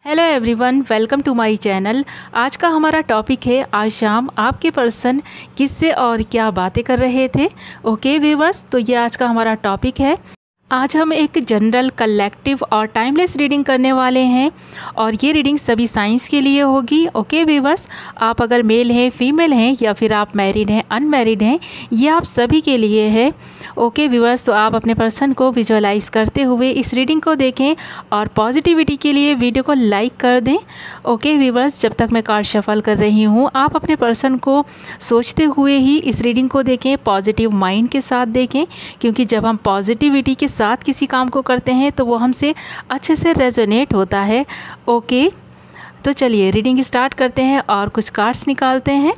Hello everyone, welcome to my channel. आज का हमारा टॉपिक है, आज शाम आपके पर्सन किससे और क्या बातें कर रहे थे। ओके व्यूअर्स, तो ये आज का हमारा टॉपिक है। आज हम एक जनरल, कलेक्टिव और टाइमलेस रीडिंग करने वाले हैं और ये रीडिंग सभी साइंस के लिए होगी। ओके व्यूअर्स, आप अगर मेल हैं, फीमेल हैं या फिर आप मैरिड हैं, अनमैरिड हैं, ये आप सभी के लिए है। ओके व्यूअर्स, तो आप अपने पर्सन को विजुअलाइज करते हुए इस रीडिंग को देखें और पॉजिटिविटी के लिए वीडियो को लाइक कर दें। ओके व्यूअर्स, जब तक मैं कार्ड शफल कर रही हूँ, आप अपने पर्सन को सोचते हुए ही इस रीडिंग को देखें, पॉजिटिव माइंड के साथ देखें, क्योंकि जब हम पॉजिटिविटी के साथ किसी काम को करते हैं तो वो हमसे अच्छे से रेजोनेट होता है। ओके, तो चलिए रीडिंग स्टार्ट करते हैं और कुछ कार्ड्स निकालते हैं।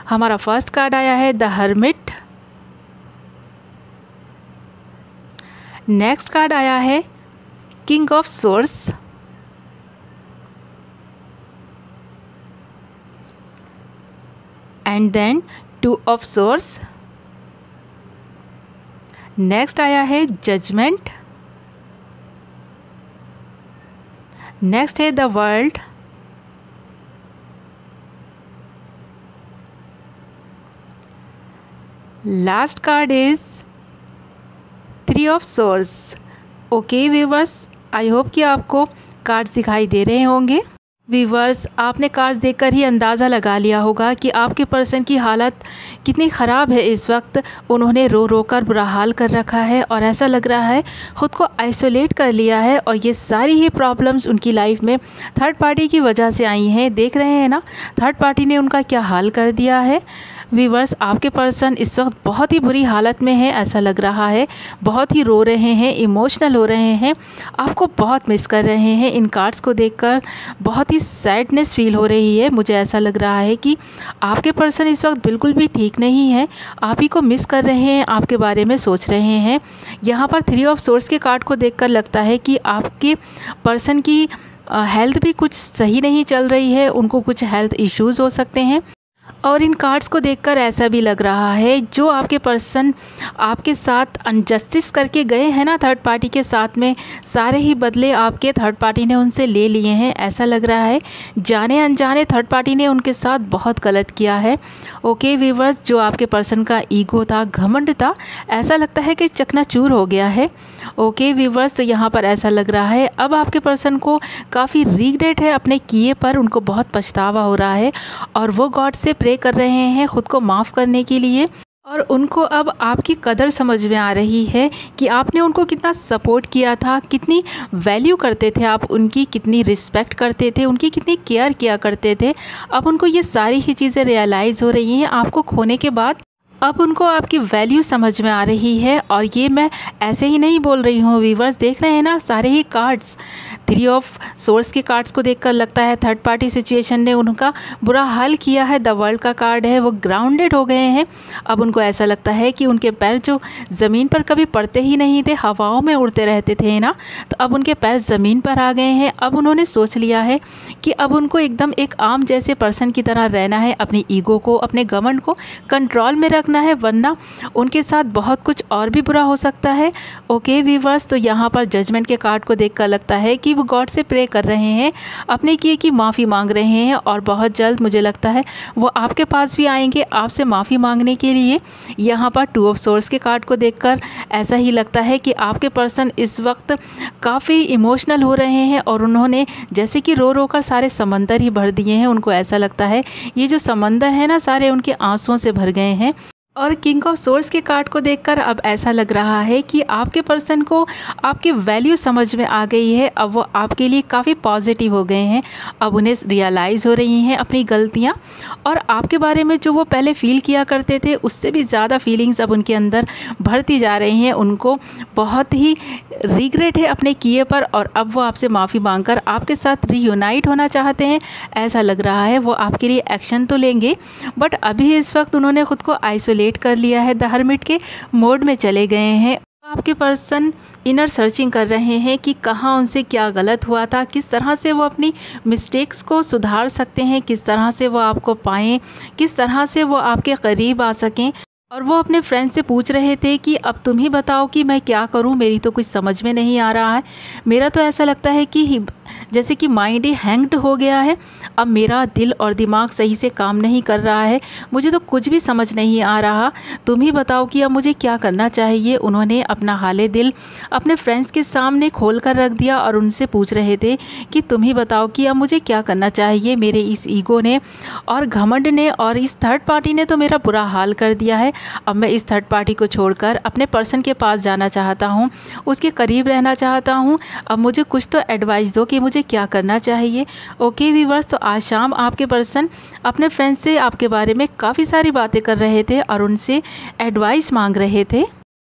हमारा फर्स्ट कार्ड आया है द हर्मिट। नेक्स्ट कार्ड आया है king of swords. And then two of swords. Next आया है जजमेंट। नेक्स्ट है the world. Last card is three of swords. Okay viewers, I hope कि आपको कार्ड्स दिखाई दे रहे होंगे। व्यूअर्स, आपने कार्ड्स देखकर ही अंदाज़ा लगा लिया होगा कि आपके पर्सन की हालत कितनी ख़राब है इस वक्त। उन्होंने रो रो कर बुरा हाल कर रखा है और ऐसा लग रहा है ख़ुद को आइसोलेट कर लिया है, और ये सारी ही प्रॉब्लम्स उनकी लाइफ में थर्ड पार्टी की वजह से आई हैं। देख रहे हैं ना, थर्ड पार्टी ने उनका क्या हाल कर दिया है। व्यूअर्स, आपके पर्सन इस वक्त बहुत ही बुरी हालत में है, ऐसा लग रहा है बहुत ही रो रहे हैं, इमोशनल हो रहे हैं, आपको बहुत मिस कर रहे हैं। इन कार्ड्स को देखकर बहुत ही सैडनेस फील हो रही है। मुझे ऐसा लग रहा है कि आपके पर्सन इस वक्त बिल्कुल भी ठीक नहीं है, आप ही को मिस कर रहे हैं, आपके बारे में सोच रहे हैं। यहाँ पर थ्री ऑफ सोर्ड्स के कार्ड को देखकर लगता है कि आपके पर्सन की हेल्थ भी कुछ सही नहीं चल रही है, उनको कुछ हेल्थ इश्यूज़ हो सकते हैं। और इन कार्ड्स को देखकर ऐसा भी लग रहा है जो आपके पर्सन आपके साथ अनजस्टिस करके गए हैं ना थर्ड पार्टी के साथ में, सारे ही बदले आपके थर्ड पार्टी ने उनसे ले लिए हैं। ऐसा लग रहा है जाने अनजाने थर्ड पार्टी ने उनके साथ बहुत गलत किया है। ओके व्यूअर्स, जो आपके पर्सन का ईगो था, घमंड था, ऐसा लगता है कि चकनाचूर हो गया है। ओके व्यूअर्स, तो यहाँ पर ऐसा लग रहा है अब आपके पर्सन को काफ़ी रिग्रेट है अपने किए पर, उनको बहुत पछतावा हो रहा है और वो गॉड से प्रे कर रहे हैं ख़ुद को माफ़ करने के लिए। और उनको अब आपकी कदर समझ में आ रही है कि आपने उनको कितना सपोर्ट किया था, कितनी वैल्यू करते थे आप उनकी, कितनी रिस्पेक्ट करते थे, उनकी कितनी केयर किया करते थे। अब उनको ये सारी ही चीज़ें रियलाइज़ हो रही हैं आपको खोने के बाद। अब उनको आपकी वैल्यू समझ में आ रही है, और ये मैं ऐसे ही नहीं बोल रही हूँ। व्यूअर्स, देख रहे हैं ना सारे ही कार्ड्स, थ्री ऑफ सोर्ड्स के कार्ड्स को देखकर लगता है थर्ड पार्टी सिचुएशन ने उनका बुरा हाल किया है। द वर्ल्ड का कार्ड है, वो ग्राउंडेड हो गए हैं। अब उनको ऐसा लगता है कि उनके पैर जो ज़मीन पर कभी पड़ते ही नहीं थे, हवाओं में उड़ते रहते थे ना, तो अब उनके पैर ज़मीन पर आ गए हैं। अब उन्होंने सोच लिया है कि अब उनको एकदम एक आम जैसे पर्सन की तरह रहना है, अपनी ईगो को, अपने घमंड को कंट्रोल में रखना है, वरना उनके साथ बहुत कुछ और भी बुरा हो सकता है। ओके व्यूअर्स, तो यहाँ पर जजमेंट के कार्ड को देखकर लगता है कि वो गॉड से प्रे कर रहे हैं, अपने किए की माफ़ी मांग रहे हैं, और बहुत जल्द मुझे लगता है वो आपके पास भी आएंगे आपसे माफ़ी मांगने के लिए। यहाँ पर टू ऑफ सोर्ड्स के कार्ड को देखकर ऐसा ही लगता है कि आपके पर्सन इस वक्त काफ़ी इमोशनल हो रहे हैं, और उन्होंने जैसे कि रो रो कर सारे समंदर ही भर दिए हैं। उनको ऐसा लगता है ये जो समंदर है ना, सारे उनके आंसुओं से भर गए हैं। और किंग ऑफ सोर्ड्स के कार्ड को देखकर अब ऐसा लग रहा है कि आपके पर्सन को आपकी वैल्यू समझ में आ गई है। अब वो आपके लिए काफ़ी पॉजिटिव हो गए हैं, अब उन्हें रियलाइज़ हो रही हैं अपनी गलतियां, और आपके बारे में जो वो पहले फ़ील किया करते थे उससे भी ज़्यादा फीलिंग्स अब उनके अंदर भरती जा रही हैं। उनको बहुत ही रिग्रेट है अपने किए पर, और अब वो आपसे माफ़ी मांग कर आपके साथ रीयूनाइट होना चाहते हैं। ऐसा लग रहा है वो आपके लिए एक्शन तो लेंगे, बट अभी इस वक्त उन्होंने ख़ुद को आइसोलेट कर लिया है, द हर्मिट के मोड में चले गए हैं। आपके पर्सन इनर सर्चिंग कर रहे हैं कि कहाँ उनसे क्या गलत हुआ था, किस तरह से वो अपनी मिस्टेक्स को सुधार सकते हैं, किस तरह से वो आपको पाएं, किस तरह से वो आपके करीब आ सकें। और वो अपने फ्रेंड से पूछ रहे थे कि अब तुम ही बताओ कि मैं क्या करूं, मेरी तो कुछ समझ में नहीं आ रहा है। मेरा तो ऐसा लगता है कि जैसे कि माइंड ही हैंग्ड हो गया है। अब मेरा दिल और दिमाग सही से काम नहीं कर रहा है, मुझे तो कुछ भी समझ नहीं आ रहा। तुम ही बताओ कि अब मुझे क्या करना चाहिए। उन्होंने अपना हाले दिल अपने फ्रेंड्स के सामने खोल कर रख दिया और उनसे पूछ रहे थे कि तुम ही बताओ कि अब मुझे क्या करना चाहिए। मेरे इस ईगो ने और घमंड ने और इस थर्ड पार्टी ने तो मेरा बुरा हाल कर दिया है। अब मैं इस थर्ड पार्टी को छोड़कर अपने पर्सन के पास जाना चाहता हूँ, उसके करीब रहना चाहता हूँ। अब मुझे कुछ तो एडवाइस दो कि मुझे क्या करना चाहिए। ओके व्यूअर्स, तो आज शाम आपके पर्सन अपने फ्रेंड से आपके बारे में काफ़ी सारी बातें कर रहे थे और उनसे एडवाइस मांग रहे थे।